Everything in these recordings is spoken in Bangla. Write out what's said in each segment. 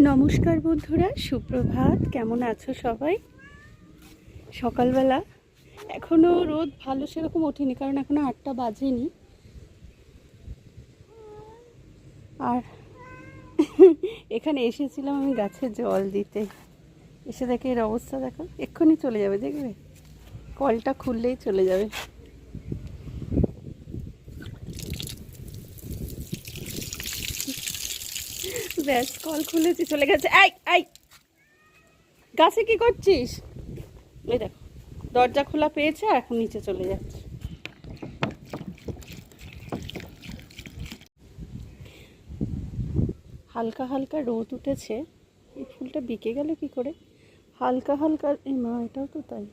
নমস্কার বন্ধুরা, সুপ্রভাত। কেমন আছো সবাই? সকালবেলা এখনও রোদ ভালো সেরকম ওঠেনি, কারণ এখনও 8টা বাজেনি। আর এখানে এসেছিলাম আমি গাছে জল দিতে, এসে দেখে এর অবস্থা দেখো। এক্ষুনি চলে যাবে, দেখবে কলটা খুললেই চলে যাবে। ব্যাস, কল খুলেছি, চলে গেছে। আই আই, গাছে কি করছিস? এই দেখো, দরজা খোলা পেয়েছে আর এখন নিচে চলে যাচ্ছে। হালকা হালকা রোদ উঠেছে। এই ফুলটা বিকে গেল কি করে? হালকা হালকা, এই মা, এটাও তো তাই।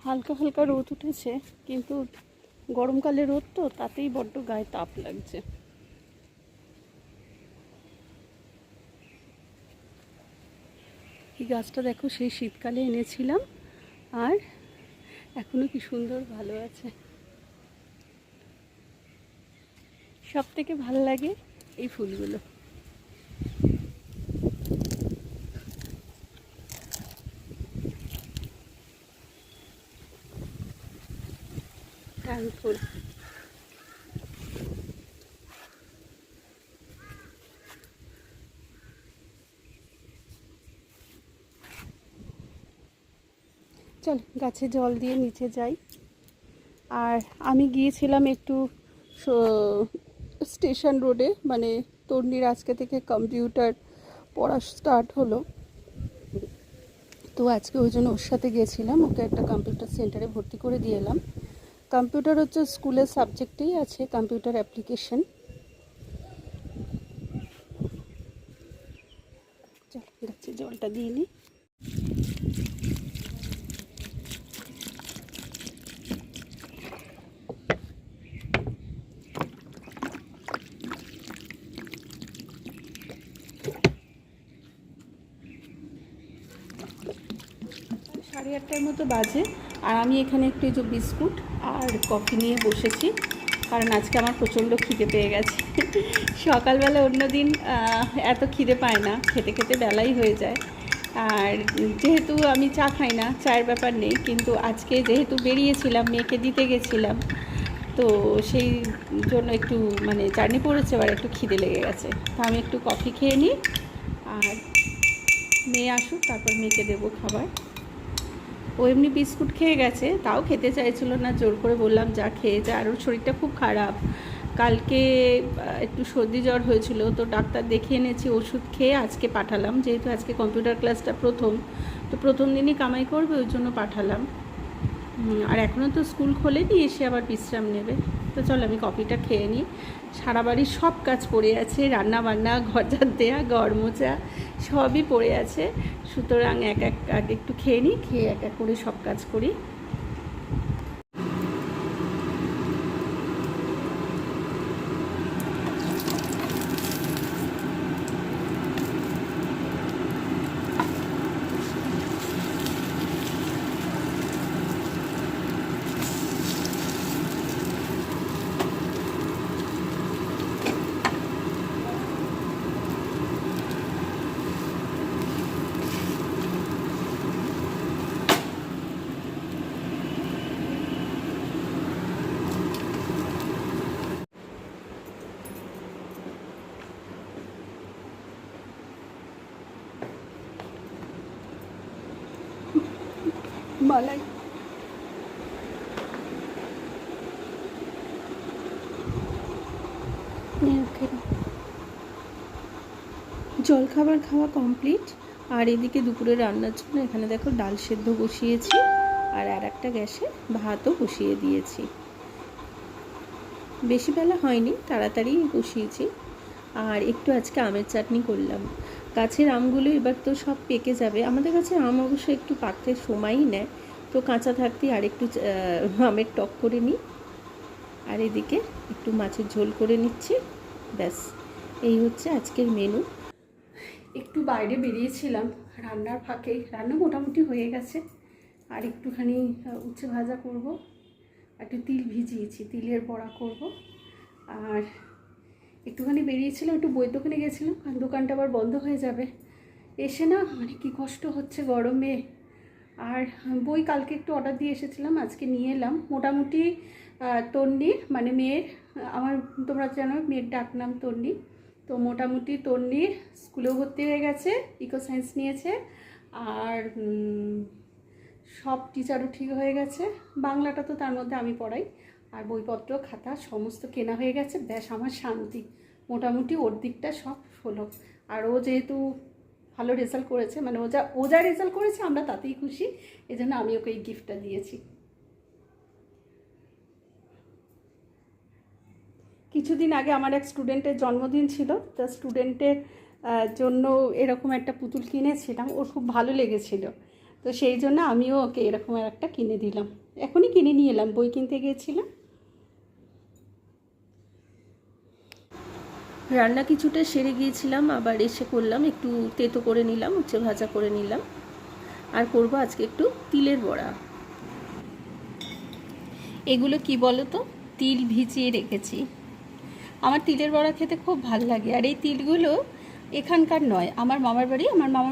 হালকা হালকা রোদ উঠেছে, কিন্তু গরমকালে রোদ তো, তাতেই বড্ড গায়ে তাপ লাগছে। এই গাছটা দেখো, সেই শীতকালে এনেছিলাম, আর এখনো কি সুন্দর ভালো আছে। সব থেকে ভালো লাগে এই ফুলগুলো। টাইম ফুল। চল গাছে জল দিয়ে নিচে যাই। আর আমি গিয়েছিলাম একটু স্টেশন রোডে, মানে তন্নির আজকে থেকে কম্পিউটার পড়া স্টার্ট হলো, তো আজকে ওই জন্য ওর সাথে গিয়েছিলাম। ওকে একটা কম্পিউটার সেন্টারে ভর্তি করে দিয়ে এলাম। কম্পিউটার হচ্ছে স্কুলের সাবজেক্টেই আছে, কম্পিউটার অ্যাপ্লিকেশন। চল গাছে জলটা দিয়ে নিই। সাড়ে 8টার মতো বাজে, আর আমি এখানে একটু যে বিস্কুট আর কফি নিয়ে বসেছি, কারণ আজকে আমার প্রচণ্ড খিদে পেয়ে গেছে। সকালবেলা অন্য দিন এত খিদে পায় না, খেতে খেতে বেলাই হয়ে যায়। আর যেহেতু আমি চা খাই না, চায়ের ব্যাপার নেই, কিন্তু আজকে যেহেতু বেরিয়েছিলাম, মেয়েকে দিতে গেছিলাম, তো সেই জন্য একটু মানে জার্নি পড়েছে, আর একটু খিদে লেগে গেছে। তো আমি একটু কফি খেয়ে নিই, আর মেয়ে আসুক তারপর মেয়েকে দেবো খাবার। ও এমনি বিস্কুট খেয়ে গেছে, তাও খেতে চাইছিল না, জোর করে বললাম যা খেয়ে যা। আর ওর শরীরটা খুব খারাপ, কালকে একটু সর্দি জ্বর হয়েছিল, তো ডাক্তার দেখিয়ে এনেছি, ওষুধ খেয়ে আজকে পাঠালাম। যেহেতু আজকে কম্পিউটার ক্লাসটা প্রথম, তো প্রথম দিনই কামাই করবে, ওই জন্য পাঠালাম। আর এখনও তো স্কুল খোলেনি, এসে আবার বিশ্রাম নেবে। তো চল আমি কফিটা খেয়ে নিই। সারা বাড়ির সব কাজ পড়ে আছে, রান্না বান্না, ঘর ঝাড় দেওয়া, ঘর মোছা, সবই পড়ে আছে। সুতরাং এক এক একটু খেয়ে নিই, খেয়ে এক এক করে সব কাজ করি। মালাই জলখাবার খাওয়া কমপ্লিট। আর এদিকে দুপুরে রান্নার জন্য এখানে দেখো ডাল সেদ্ধ বসিয়েছি, আর একটা গ্যাসে ভাতও বসিয়ে দিয়েছি। বেশি বেলা হয়নি, তাড়াতাড়ি বসিয়েছি। আর একটু আজকে আমের চাটনি করলাম। গাছের আমগুলো এবার তো সব পেকে যাবে। আমাদের কাছে আম অবশ্য একটু পাকতে সময়ই নেয়, তো কাঁচা থাকতেই আর একটু আমের টক করে নিই। আর এদিকে একটু মাছের ঝোল করে নিচ্ছি। ব্যাস, এই হচ্ছে আজকের মেনু। একটু বাইরে বেরিয়েছিলাম রান্নার ফাঁকেই, রান্না মোটামুটি হয়ে গেছে। আর একটুখানি উচ্ছে ভাজা করব, একটু তিল ভিজিয়েছি, তিলের বড়া করব। আর একটুখানি বেরিয়েছিলাম, একটু বই দোকানে গেছিলাম, কারণ দোকানটা আবার বন্ধ হয়ে যাবে। এসে না মানে কী কষ্ট হচ্ছে গরমে। আর বই কালকে একটু অর্ডার দিয়ে এসেছিলাম, আজকে নিয়ে এলাম। মোটামুটি তন্নির মানে মেয়ের, আমার তোমরা জানো মেয়ের ডাক নাম তন্নি, তো মোটামুটি তন্নির স্কুলেও ভর্তি হয়ে গেছে, ইকো সায়েন্স নিয়েছে। আর সব টিচারও ঠিক হয়ে গেছে, বাংলাটা তো তার মধ্যে আমি পড়াই। আর বইপত্র খাতা সমস্ত কেনা হয়ে গেছে, ব্যাস আমার শান্তি। মোটামুটি ওর দিকটা সব হলো। আর ও যেহেতু ভালো রেজাল্ট করেছে, মানে ও যা রেজাল্ট করেছে আমরা তাতেই খুশি, এই জন্য আমি ওকে এই গিফটটা দিয়েছি। কিছুদিন আগে আমার এক স্টুডেন্টের জন্মদিন ছিল, তা স্টুডেন্টের জন্য এরকম একটা পুতুল কিনেছিলাম, ওর খুব ভালো লেগেছিল, তো সেই জন্য আমিও ওকে এরকম একটা কিনে দিলাম। এখনই কিনে নিয়ে এলাম, বই কিনতে গিয়েছিলাম। রান্না কিছুটা সেরে গিয়েছিলাম, আবার এসে করলাম একটু তেতো করে নিলাম, উচ্ছে ভাজা করে নিলাম। আর করব আজকে একটু তিলের বড়া। এগুলো কি বলো তো, তিল ভিজিয়ে রেখেছি। আমার তিলের বড়া খেতে খুব ভালো লাগে। আর এই তিলগুলো এখানকার নয়, আমার মামার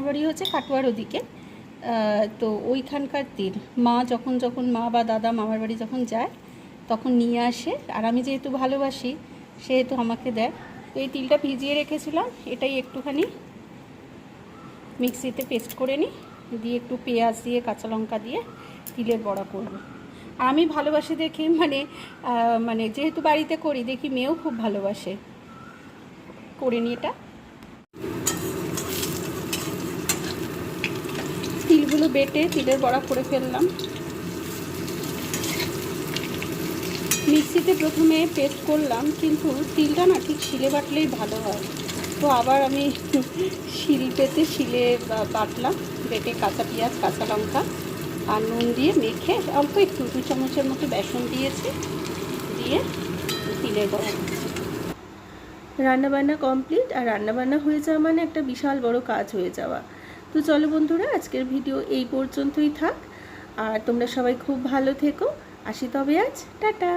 বাড়ি হচ্ছে কাটোয়ার ওদিকে, তো ওইখানকার তিল। মা যখন মা বা দাদা মামার বাড়ি যখন যায় তখন নিয়ে আসে, আর আমি যেহেতু ভালোবাসি সেহেতু আমাকে দেয়। তো এই তিলটা ভিজিয়ে রেখেছিলাম, এটাই একটুখানি মিক্সিতে পেস্ট করে নিই, দিয়ে একটু পেঁয়াজ দিয়ে কাঁচা লঙ্কা দিয়ে তিলের বড়া করব। আমি ভালোবাসি দেখি, মানে যেহেতু বাড়িতে করি দেখি মেয়েও খুব ভালোবাসে, করে নিই এটা। তিলগুলো বেটে তিলের বড়া করে ফেললাম। মিক্সিতে প্রথমে পেস্ট করলাম, কিন্তু তিলটা না ঠিক শিলে বাটলেই ভালো হয়, তো আবার আমি শিলে বাটলাম। বেটে কাঁচা পেঁয়াজ কাঁচা লঙ্কা আর নুন দিয়ে মেখে অল্প একটু 2 চামচের মতো বেসন দিয়েছি, দিয়ে তিলের বড়া দিচ্ছি। রান্নাবান্না কমপ্লিট, আর রান্নাবান্না হয়ে যাওয়া মানে একটা বিশাল বড় কাজ হয়ে যাওয়া। তো চলো বন্ধুরা, আজকের ভিডিও এই পর্যন্তই থাক, আর তোমরা সবাই খুব ভালো থেকো। আসি তবে আজ, টাটা।